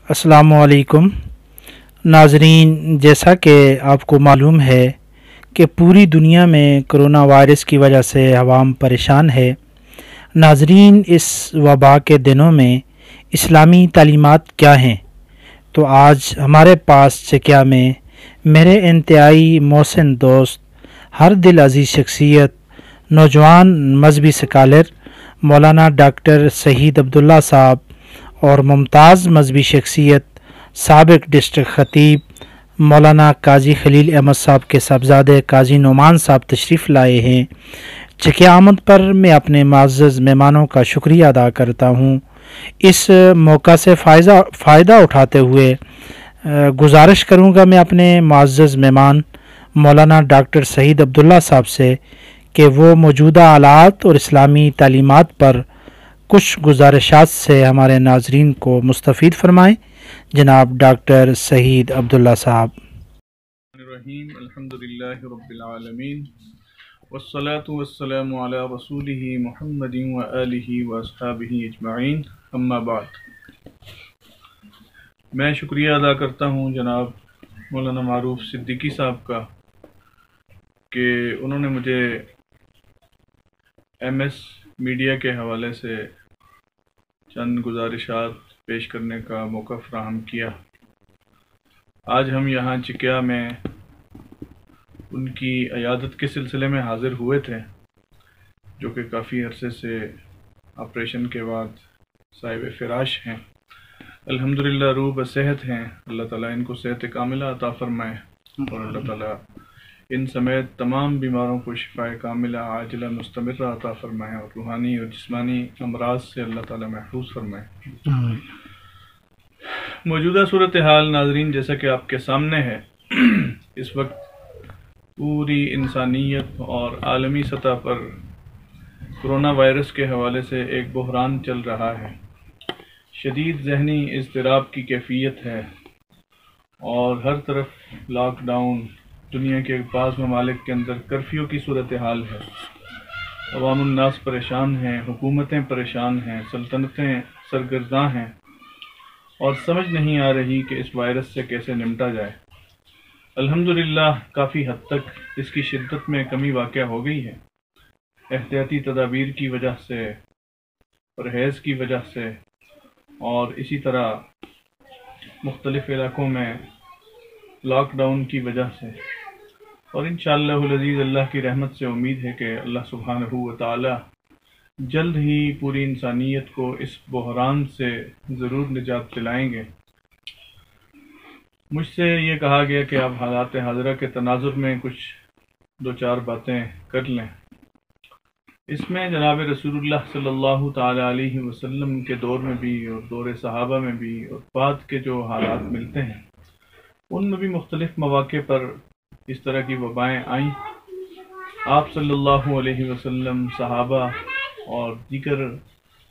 अस्सलामुअलैकुम नाजरीन, जैसा कि आपको मालूम है कि पूरी दुनिया में कोरोना वायरस की वजह से अवाम परेशान है। नाजरीन, इस वबा के दिनों में इस्लामी तालीमात क्या हैं? तो आज हमारे पास चकिया में मेरे इंतहाई मोहसिन दोस्त, हर दिल अजीज़ शख्सियत, नौजवान मजहबी स्कॉलर मौलाना डॉक्टर सहीद अब्दुल्ला साहब और मुमताज़ मजहबी शख्सियत साबिक डिस्ट्रिक्ट खतीब मौलाना काजी खलील अहमद साहब के साहबजादे काजी नुमान साहब तशरीफ़ लाए हैं। चकिया आमद पर मैं अपने मुअज़्ज़ज़ मेहमानों का शुक्रिया अदा करता हूँ। इस मौका से फ़ायदा उठाते हुए गुजारिश करूँगा मैं अपने मुअज़्ज़ज़ मेहमान मौलाना डॉक्टर सहीद अब्दुल्ला साहब से कि वो मौजूदा हालात और इस्लामी तालीमात पर कुछ गुजारिशात से हमारे नाजरीन को मुस्तफ़ीद फरमाएँ। जनाब डॉक्टर सहीद अब्दुल्ला साहब। रहीम अल्हम्दुलिल्लाहि रब्बिल आलमीन वस्सलातु वस्सलामु अला रसूलिही मुहम्मदिन व आलिही व अस्हाबिही अजमईन, अम्मा बाद। मैं शुक्रिया अदा करता हूँ जनाब मौलाना मारूफ सिद्दीकी साहब का कि उन्होंने मुझे MS मीडिया के हवाले से चंद गुजारिशात पेश करने का मौका फराहम किया। आज हम यहाँ चकिया में उनकी अयादत के सिलसिले में हाज़िर हुए थे, जो कि काफ़ी अरसे से ऑपरेशन के बाद साहिब फ़िराश हैं। अल्हम्दुलिल्लाह रूह बसेहत हैं। अल्लाह ताला इनको सेहत कामिला अता फ़रमाए और अल्लाह ताला इन समेत तमाम बीमारों को शिफ़ाए कामिला आजिला मुस्तमिर्रा अता फ़रमाए और रूहानी और जिस्मानी अमराज से अल्लाह ताला महफूज फ़रमाए। मौजूदा सूरत हाल नाजरीन जैसा कि आपके सामने है, इस वक्त पूरी इंसानियत और आलमी सतह पर कोरोना वायरस के हवाले से एक बहरान चल रहा है। शदीद ज़हनी इज़्तिराब की कैफियत है और हर तरफ लॉकडाउन, दुनिया के बाज़ ममालिक के अंदर कर्फ्यू की सूरत हाल है। अवामुन्नास परेशान हैं, हुकूमतें परेशान हैं, सल्तनतें सरगर्दां हैं और समझ नहीं आ रही कि इस वायरस से कैसे निपटा जाए। अल्हम्दुलिल्लाह काफ़ी हद तक इसकी शिद्दत में कमी वाक़या हो गई है। एहतियाती तदाबीर की वजह से, परहेज़ की वजह से और इसी तरह मुख्तलिफ़ इलाक़ों में लॉकडाउन की वजह से, और इंशाअल्लाहुल अज़ीज़ अल्लाह की रहमत से उम्मीद है कि अल्लाह सुब्हानहू व तआला जल्द ही पूरी इंसानियत को इस बहरान से ज़रूर निजात दिलाएंगे। मुझसे ये कहा गया कि आप हालात हाज़िरा के तनाज़ुर में कुछ दो चार बातें कर लें। इसमें जनाब रसूलुल्लाह सल्लल्लाहु ताला अलैहि वसल्लम के दौर में भी और दौर सहाबा में भी और बाद के जो हालात मिलते हैं उनमें भी मुख्तलिफ़ मौक़े पर इस तरह की वबाएँ आईं। आप सल्लल्लाहु अलैहि वसल्लम, सहाबा और दीगर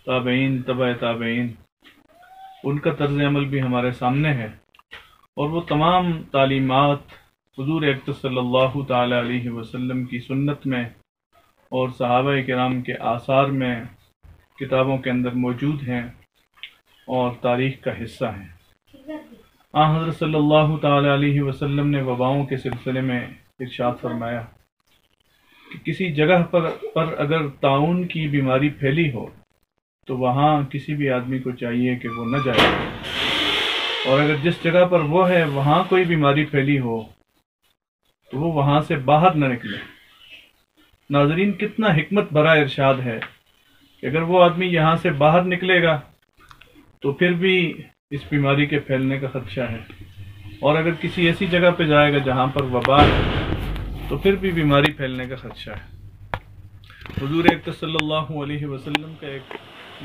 ताबईन, तबा ताबईन, उनका तर्ज़ अमल भी हमारे सामने है और वो तमाम तालीमात हुज़ूर अक़दस सल्लल्लाहु ताला अलैहि वसल्लम की सुन्नत में और सहाबा किराम के आसार में किताबों के अंदर मौजूद हैं और तारीख़ का हिस्सा हैं। हज़रत सल्लल्लाहु ताला अलैहि वसल्लम ने वबाओं के सिलसिले में इरशाद फरमाया कि किसी जगह पर अगर ताउन की बीमारी फैली हो तो वहाँ किसी भी आदमी को चाहिए कि वो न जाए, और अगर जिस जगह पर वो है वहाँ कोई बीमारी फैली हो तो वो वहाँ से बाहर न निकले। नाज़रीन, कितना हिकमत भरा इरशाद है कि अगर वो आदमी यहाँ से बाहर निकलेगा तो फिर भी इस बीमारी के फैलने का ख़दशा है, और अगर किसी ऐसी जगह पे जाएगा जहाँ पर वबा है तो फिर भी बीमारी फैलने का ख़दशा है। हुज़ूर अक़दस सल्लल्लाहु अलैहि वसल्लम का एक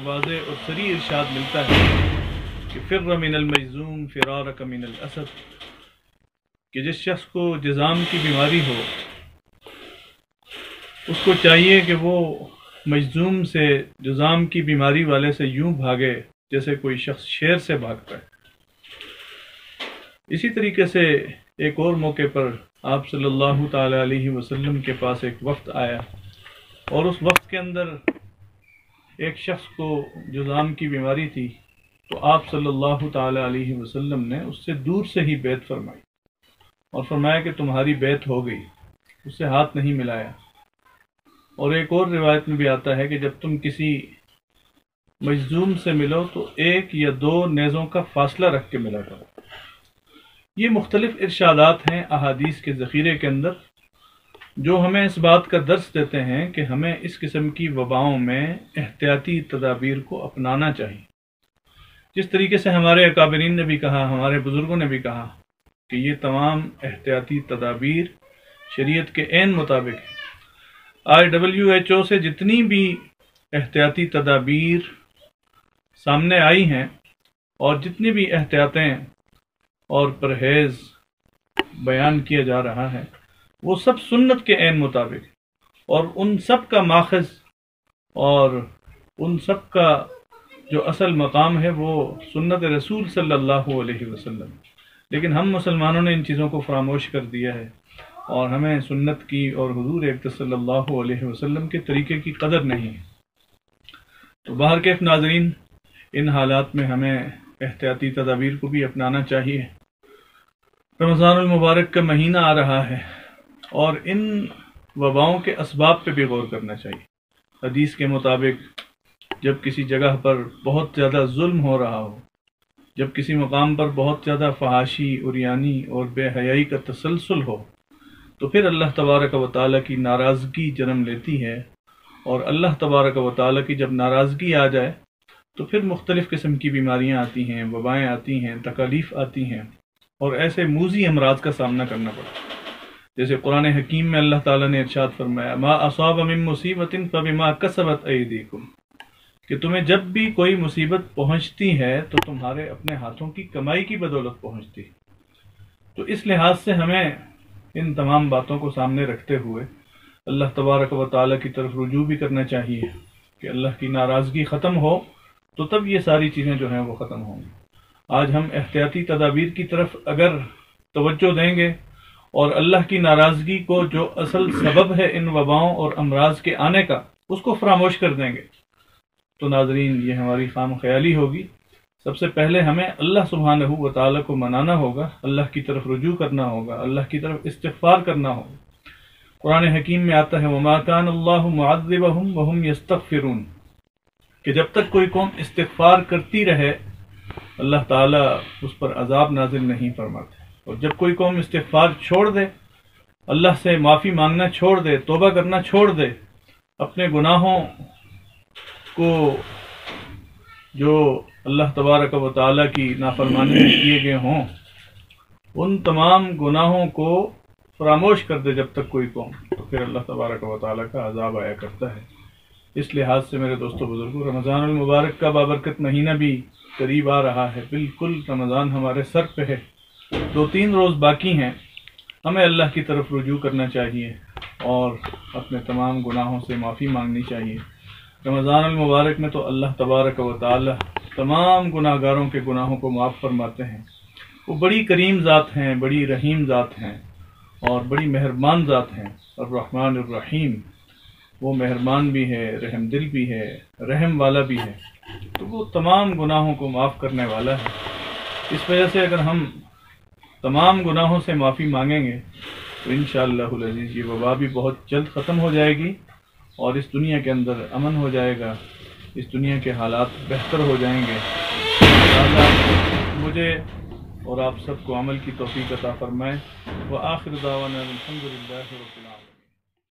वाज़े और सरी इरशाद मिलता है कि फ़िर्र मिनल मजज़ूम फ़िरारक मिनल असद, कि जिस शख्स को जिज़ाम की बीमारी हो उसको चाहिए कि वो मजज़ूम से, जुज़ाम की बीमारी वाले से यूं भागे जैसे कोई शख्स शेर से भागता है। इसी तरीके से एक और मौके पर आप सल्लल्लाहु ताला अलैहि वसल्लम के पास एक वक्त आया और उस वक्त के अंदर एक शख्स को जुज़ाम की बीमारी थी تو آپ صلی اللہ تعالی علیہ وسلم نے اس سے دور سے ہی بیعت فرمائی اور فرمایا کہ تمہاری بیعت ہو گئی، اس سے ہاتھ نہیں ملایا۔ اور ایک اور روایت میں بھی آتا ہے کہ جب تم کسی مجذوم سے ملو تو 1 یا 2 نیزوں کا فاصلہ رکھ کے ملا کرو۔ یہ مختلف ارشادات ہیں احادیث کے ذخیرے کے اندر جو ہمیں اس بات کا درس دیتے ہیں کہ ہمیں اس قسم کی وباؤں میں احتیاطی تدابیر کو اپنانا چاہیے۔ جس طریقے سے ہمارے اکابرین نے بھی کہا، ہمارے بزرگوں نے بھی کہا کہ یہ تمام احتیاطی تدابیر شریعت کے عین مطابق ہیں۔ WHO سے جتنی بھی احتیاطی تدابیر سامنے آئی ہیں اور جتنی بھی احتیاطیں اور پرہیز بیان کیا جا رہا ہے وہ سب سنت کے عین مطابق، اور ان سب کا ماخذ اور ان سب کا جو اصل مقام ہے وہ سنت رسول صلی اللہ علیہ وسلم۔ لیکن ہم مسلمانوں نے ان چیزوں کو فراموش کر دیا ہے اور ہمیں سنت کی اور حضور اکرم صلی اللہ علیہ وسلم کے طریقے کی قدر نہیں ہے۔ تو بہرکیف ناظرین، ان حالات میں ہمیں احتیاطی تدابیر کو بھی اپنانا چاہیے۔ رمضان المبارک کا مہینہ آ رہا ہے اور ان وباؤں کے اسباب پہ بھی غور کرنا چاہیے۔ حدیث کے مطابق جب کسی جگہ پر بہت زیادہ ظلم ہو رہا ہو، جب کسی مقام پر بہت زیادہ فحاشی، عریانی اور بے حیائی کا تسلسل ہو، تو پھر اللہ تبارک و تعالیٰ کی ناراضگی جنم لیتی ہے، اور اللہ تبارک و تعالیٰ کی جب ناراضگی آ جائے تو پھر مختلف قسم کی بیماریاں آتی ہیں، وبائیں آتی ہیں، تکالیف آتی ہیں، اور ایسے موذی امراض کا سامنا کرنا پڑتا ہے۔ جیسے قرآن حکیم میں اللہ تعالیٰ نے ارشاد فرمایا ما اصاب من مصیبت فبما کسبت ایدیکم، کہ تمہیں جب بھی کوئی مصیبت پہنچتی ہے تو تمہارے اپنے ہاتھوں کی کمائی کی بدولت پہنچتی ہے۔ تو اس لحاظ سے ہمیں ان تمام باتوں کو سامنے رکھتے ہوئے اللہ تبارک و تعالیٰ کی طرف رجوع بھی کرنا چاہیے کہ اللہ کی ناراضگی ختم ہو تو تب یہ ساری چیزیں جو ہیں وہ ختم ہوں گی۔ آج ہم احتیاطی تدابیر کی طرف اگر توجہ دیں گے اور اللہ کی ناراضگی کو جو اصل سبب ہے ان وباؤں اور امراض کے آنے کا اس کو فراموش کر دیں گے تو ناظرین یہ ہماری خام خیالی ہوگی۔ سب سے پہلے ہمیں اللہ سبحانہ و تعالیٰ کو منانا ہوگا، اللہ کی طرف رجوع کرنا ہوگا، اللہ کی طرف استغفار کرنا ہوگا۔ قرآن حکیم میں آتا ہے وَمَا كَانَ اللَّهُ مُعَذِّبَهُمْ وَهُمْ يَسْتَغْفِرُونَ، کہ جب تک کوئی قوم استغفار کرتی رہے اللہ تعالیٰ اس پر عذاب نازل نہیں فرماتے، اور جب کوئی قوم استغفار چھوڑ دے، اللہ سے معافی مانگنا چھوڑ دے، توبہ کرنا چھوڑ دے، اپنے گناہوں کو جو اللہ تبارک و تعالیٰ کی نافرمانی میں کیے گئے ہوں ان تمام گناہوں کو فراموش کر دے جب تک کوئی قوم، تو پھر اللہ تبارک و تعالیٰ کا عذاب آیا کرتا ہے۔ اس لحاظ سے میرے دوستو بزرگوں، رمضان المبارک کا بابرکت مہینہ بھی قریب آ رہا ہے، بالکل رمضان ہمارے سر پہ ہے، 2-3 روز باقی ہیں۔ ہمیں اللہ کی طرف رجوع کرنا چاہیے اور اپنے تمام گناہوں سے معافی مانگنی چاہیے۔ رمضان المبارک میں تو اللہ تبارک و تعالی تمام گناہ گاروں کے گناہوں کو معاف فرماتے ہیں۔ وہ بڑی کریم ذات ہیں، بڑی رحیم ذات ہیں اور بڑی مہربان ذات ہیں۔ الرحمن الرحیم، وہ مہربان بھی ہے، رحم دل بھی ہے، رحم والا بھی ہے، تو وہ تمام گناہوں کو معاف کرنے والا ہے۔ اس وجہ سے اگر ہم تمام گناہوں سے معافی مانگیں گے تو انشاءاللہ العزیز یہ وبا بھی بہت جلد ختم ہو جائے گی اور اس دنیا کے اندر امن ہو جائے گا، اس دنیا کے حالات بہتر ہو جائیں گے۔ لہٰذا مجھے اور آپ سب کو عمل کی توفیق عطا فرمائے۔ وآخر دعوانا الحمدللہ رب العالمین۔